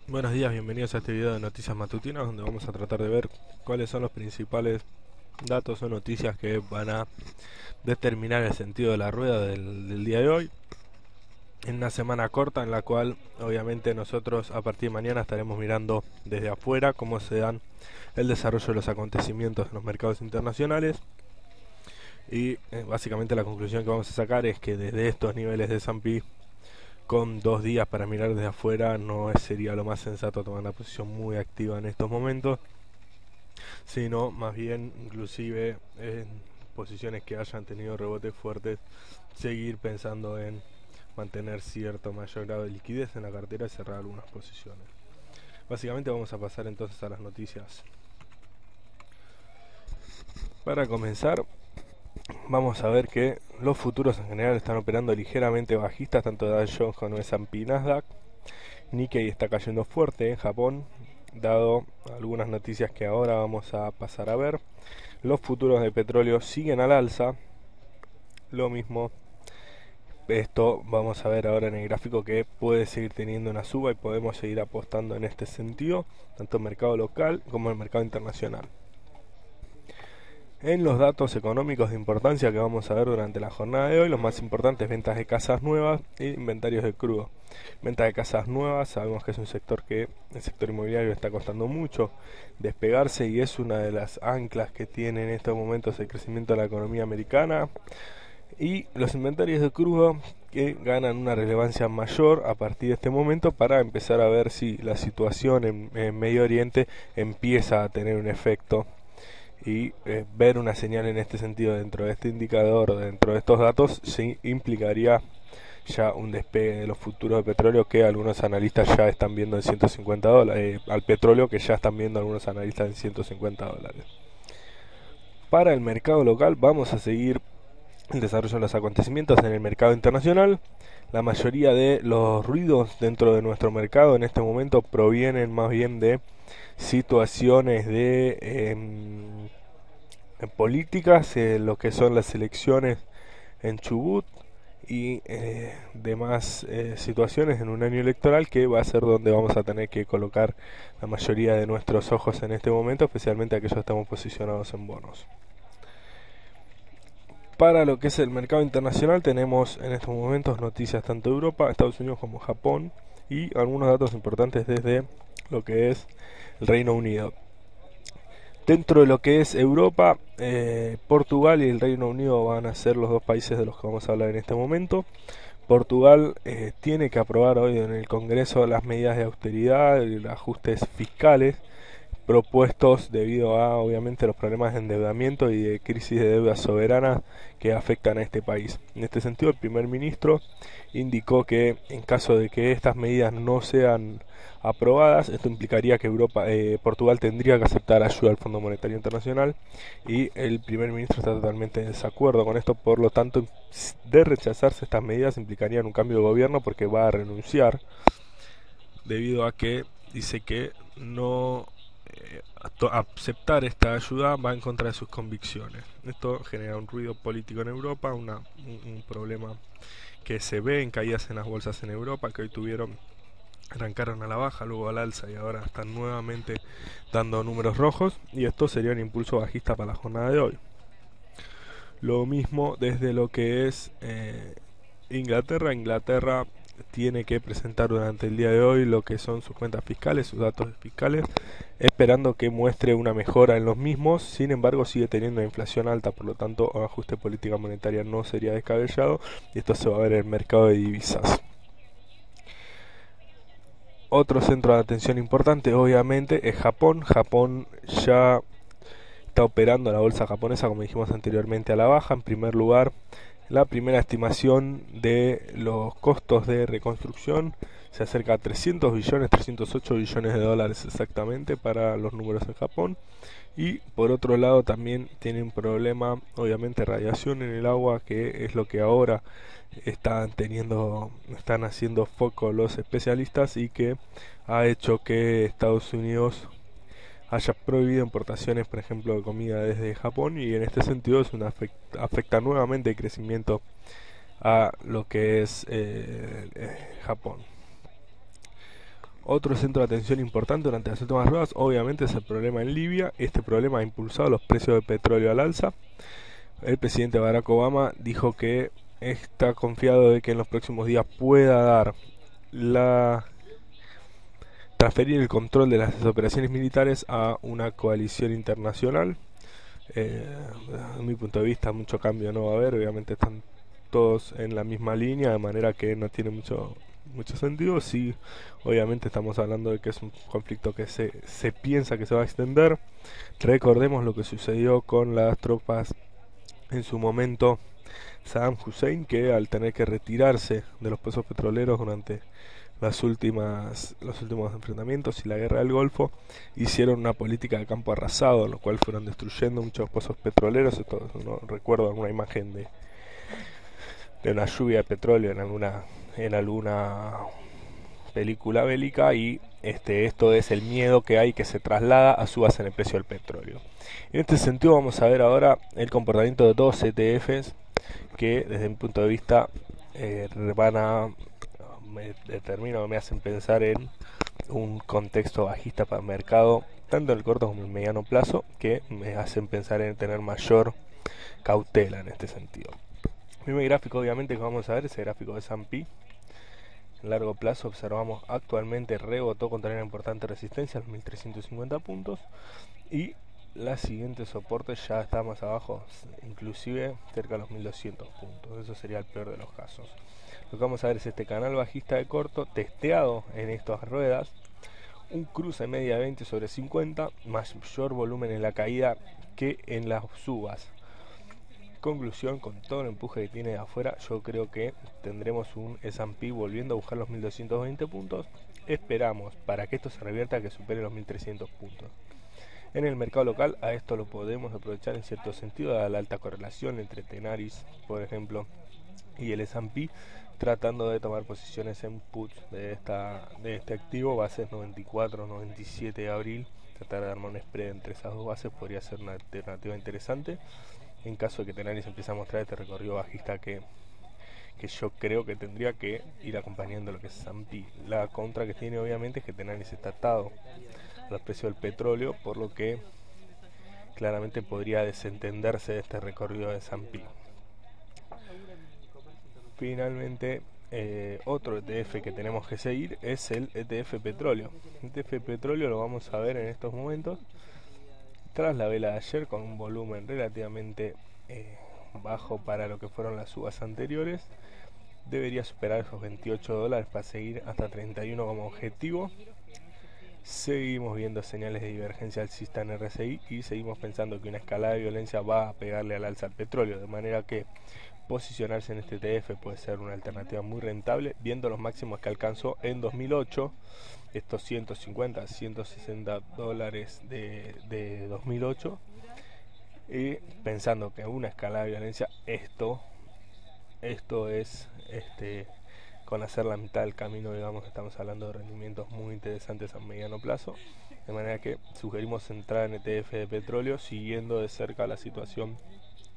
Buenos días, bienvenidos a este video de Noticias Matutinas, donde vamos a tratar de ver cuáles son los principales datos o noticias que van a determinar el sentido de la rueda del día de hoy, en una semana corta en la cual obviamente nosotros a partir de mañana estaremos mirando desde afuera cómo se dan el desarrollo de los acontecimientos en los mercados internacionales. Y básicamente la conclusión que vamos a sacar es que desde estos niveles de S&P, con 2 días para mirar desde afuera, sería lo más sensato tomar una posición muy activa en estos momentos, sino más bien inclusive en posiciones que hayan tenido rebotes fuertes, seguir pensando en mantener cierto mayor grado de liquidez en la cartera y cerrar algunas posiciones. Básicamente vamos a pasar entonces a las noticias. Para comenzar, vamos a ver que los futuros en general están operando ligeramente bajistas, tanto Dow Jones como S&P y Nasdaq. Nikkei está cayendo fuerte en Japón, dado algunas noticias que ahora vamos a pasar a ver. Los futuros de petróleo siguen al alza. Lo mismo, esto vamos a ver ahora en el gráfico que puede seguir teniendo una suba y podemos seguir apostando en este sentido, tanto en el mercado local como en el mercado internacional. En los datos económicos de importancia que vamos a ver durante la jornada de hoy, los más importantes: ventas de casas nuevas e inventarios de crudo. Venta de casas nuevas, sabemos que es un sector que el sector inmobiliario está costando mucho despegarse y es una de las anclas que tiene en estos momentos el crecimiento de la economía americana. Y los inventarios de crudo, que ganan una relevancia mayor a partir de este momento para empezar a ver si la situación en Medio Oriente empieza a tener un efecto, y ver una señal en este sentido dentro de este indicador o dentro de estos datos sí implicaría ya un despegue de los futuros de petróleo, que algunos analistas ya están viendo en $150, al petróleo que ya están viendo algunos analistas en $150. Para el mercado local vamos a seguir el desarrollo de los acontecimientos en el mercado internacional. La mayoría de los ruidos dentro de nuestro mercado en este momento provienen más bien de situaciones de políticas, lo que son las elecciones en Chubut y demás situaciones en un año electoral, que va a ser donde vamos a tener que colocar la mayoría de nuestros ojos en este momento, especialmente aquellos que estamos posicionados en bonos. Para lo que es el mercado internacional, tenemos en estos momentos noticias tanto de Europa, Estados Unidos como Japón, y algunos datos importantes desde lo que es el Reino Unido. Dentro de lo que es Europa, Portugal y el Reino Unido van a ser los dos países de los que vamos a hablar en este momento. Portugal tiene que aprobar hoy en el Congreso las medidas de austeridad y los ajustes fiscales propuestos debido a, obviamente, los problemas de endeudamiento y de crisis de deuda soberana que afectan a este país. En este sentido, el primer ministro indicó que en caso de que estas medidas no sean aprobadas, esto implicaría que Portugal tendría que aceptar ayuda del Fondo Monetario Internacional, y el primer ministro está totalmente en desacuerdo con esto. Por lo tanto, de rechazarse estas medidas implicarían un cambio de gobierno, porque va a renunciar debido a que dice que no aceptar esta ayuda va en contra de sus convicciones. Esto genera un ruido político en Europa, un problema que se ve en caídas en las bolsas en Europa, que hoy arrancaron a la baja, luego al alza y ahora están nuevamente dando números rojos, y esto sería un impulso bajista para la jornada de hoy. Lo mismo desde lo que es Inglaterra. Inglaterra tiene que presentar durante el día de hoy lo que son sus cuentas fiscales, sus datos fiscales, esperando que muestre una mejora en los mismos. Sin embargo, sigue teniendo una inflación alta, por lo tanto, un ajuste de política monetaria no sería descabellado, y esto se va a ver en el mercado de divisas. Otro centro de atención importante, obviamente, es Japón. Japón ya está operando la bolsa japonesa, como dijimos anteriormente, a la baja. En primer lugar, la primera estimación de los costos de reconstrucción se acerca a 300 billones, 308 billones de dólares exactamente para los números en Japón. Y por otro lado también tiene un problema, obviamente, radiación en el agua, que es lo que ahora están haciendo foco los especialistas, y que ha hecho que Estados Unidos haya prohibido importaciones, por ejemplo, de comida desde Japón, y en este sentido afecta nuevamente el crecimiento a lo que es Japón. Otro centro de atención importante durante las últimas ruedas, obviamente, es el problema en Libia. Este problema ha impulsado los precios del petróleo al alza. El presidente Barack Obama dijo que está confiado de que en los próximos días pueda transferir el control de las operaciones militares a una coalición internacional. Desde mi punto de vista, mucho cambio no va a haber. Obviamente están todos en la misma línea, de manera que no tiene mucho sentido. Sí, obviamente estamos hablando de que es un conflicto que se piensa que se va a extender. Recordemos lo que sucedió con las tropas en su momento Saddam Hussein, que al tener que retirarse de los pozos petroleros durante los últimos enfrentamientos y la guerra del Golfo, hicieron una política de campo arrasado, en lo cual fueron destruyendo muchos pozos petroleros. Esto, no recuerdo alguna imagen de una lluvia de petróleo en alguna película bélica, y esto es el miedo que hay, que se traslada a subas en el precio del petróleo. En este sentido vamos a ver ahora el comportamiento de dos ETFs que desde mi punto de vista me hacen pensar en un contexto bajista para el mercado, tanto en el corto como en el mediano plazo, que me hacen pensar en tener mayor cautela en este sentido. El primer gráfico, obviamente, que vamos a ver es el gráfico de S&P. En largo plazo observamos actualmente rebotó contra una importante resistencia, los 1350 puntos, y la siguiente soporte ya está más abajo, inclusive cerca de los 1200 puntos. Eso sería el peor de los casos. Lo que vamos a ver es este canal bajista de corto testeado en estas ruedas, un cruce media de 20 sobre 50, mayor volumen en la caída que en las subas. Conclusión, con todo el empuje que tiene de afuera, yo creo que tendremos un S&P volviendo a buscar los 1220 puntos. Esperamos, para que esto se revierta, que supere los 1300 puntos. En el mercado local, a esto lo podemos aprovechar en cierto sentido, dada la alta correlación entre Tenaris, por ejemplo, y el S&P, tratando de tomar posiciones en puts de este activo, bases 94, 97 de abril. Tratar de armar un spread entre esas dos bases podría ser una alternativa interesante, en caso de que Tenaris empiece a mostrar este recorrido bajista que yo creo que tendría que ir acompañando lo que es S&P. La contra que tiene, obviamente, es que Tenaris está atado al precio del petróleo, por lo que claramente podría desentenderse de este recorrido de S&P. Finalmente, otro ETF que tenemos que seguir es el ETF Petróleo. El ETF Petróleo lo vamos a ver en estos momentos tras la vela de ayer, con un volumen relativamente bajo para lo que fueron las subas anteriores. Debería superar esos 28 dólares para seguir hasta 31 como objetivo. Seguimos viendo señales de divergencia alcista en RSI y seguimos pensando que una escalada de violencia va a pegarle al alza al petróleo, de manera que posicionarse en este ETF puede ser una alternativa muy rentable, viendo los máximos que alcanzó en 2008, estos 150, 160 dólares de 2008, y pensando que una escalada de violencia, esto es con hacer la mitad del camino, digamos, estamos hablando de rendimientos muy interesantes a mediano plazo, de manera que sugerimos entrar en ETF de petróleo siguiendo de cerca la situación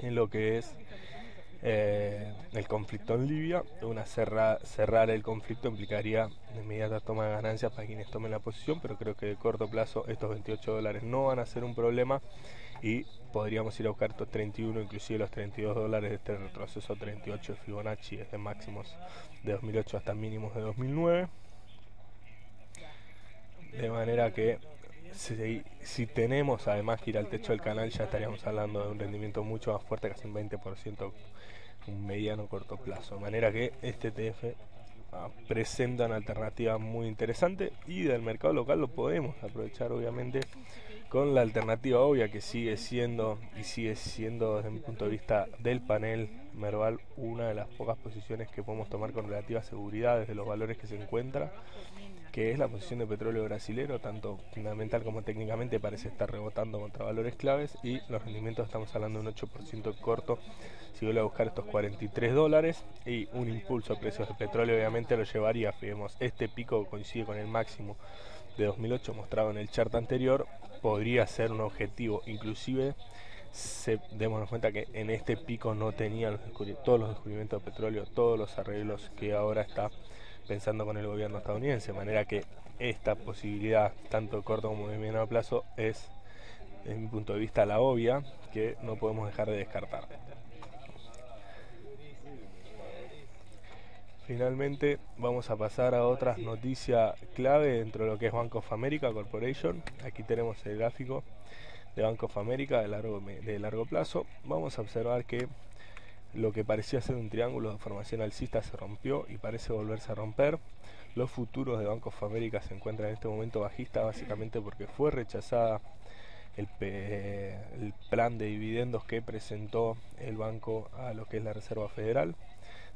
en lo que es el conflicto en Libia. Cerrar el conflicto implicaría inmediata toma de ganancias para quienes tomen la posición, pero creo que de corto plazo estos 28 dólares no van a ser un problema y podríamos ir a buscar estos 31, inclusive los 32 dólares de este retroceso 38 de Fibonacci, desde máximos de 2008 hasta mínimos de 2009, de manera que si tenemos además que ir al techo del canal, ya estaríamos hablando de un rendimiento mucho más fuerte, casi un 20%, un mediano corto plazo, de manera que este ETF presenta una alternativa muy interesante, y del mercado local lo podemos aprovechar, obviamente, con la alternativa obvia que sigue siendo desde mi punto de vista del panel Merval una de las pocas posiciones que podemos tomar con relativa seguridad desde los valores que se encuentra, que es la posición de petróleo brasilero. Tanto fundamental como técnicamente parece estar rebotando contra valores claves, y los rendimientos estamos hablando de un 8% corto. Si vuelve a buscar estos 43 dólares y un impulso a precios de petróleo, obviamente lo llevaría. Vemos este pico coincide con el máximo de 2008 mostrado en el chart anterior, podría ser un objetivo. Inclusive démonos cuenta que en este pico no tenían todos los descubrimientos de petróleo, todos los arreglos que ahora está pensando con el gobierno estadounidense, de manera que esta posibilidad, tanto de corto como de mediano plazo, es, desde mi punto de vista, la obvia, que no podemos dejar de descartar. Finalmente vamos a pasar a otra noticia clave dentro de lo que es Bank of America Corporation. Aquí tenemos el gráfico de Bank of America de largo plazo. Vamos a observar que lo que parecía ser un triángulo de formación alcista se rompió y parece volverse a romper. Los futuros de Bank of America se encuentran en este momento bajistas, básicamente porque fue rechazada el plan de dividendos que presentó el banco a lo que es la Reserva Federal,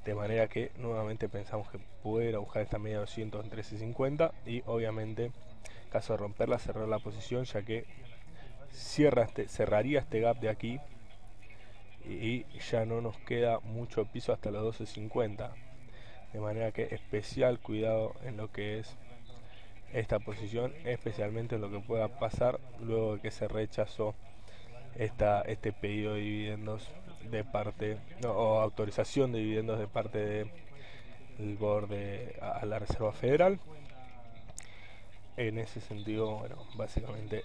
de manera que nuevamente pensamos que pudiera buscar esta media de 200 en 13.50 y obviamente, en caso de romperla, cerrar la posición, ya que cerraría este gap de aquí y ya no nos queda mucho piso hasta los 12.50, de manera que especial cuidado en lo que es esta posición, especialmente en lo que pueda pasar luego de que se rechazó este pedido de dividendos de parte, no, o autorización de dividendos de parte del board a la Reserva Federal. En ese sentido, bueno, básicamente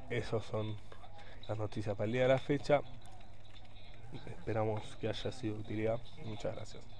esos son las noticias para el día de la fecha. Esperamos que haya sido de utilidad. Muchas gracias.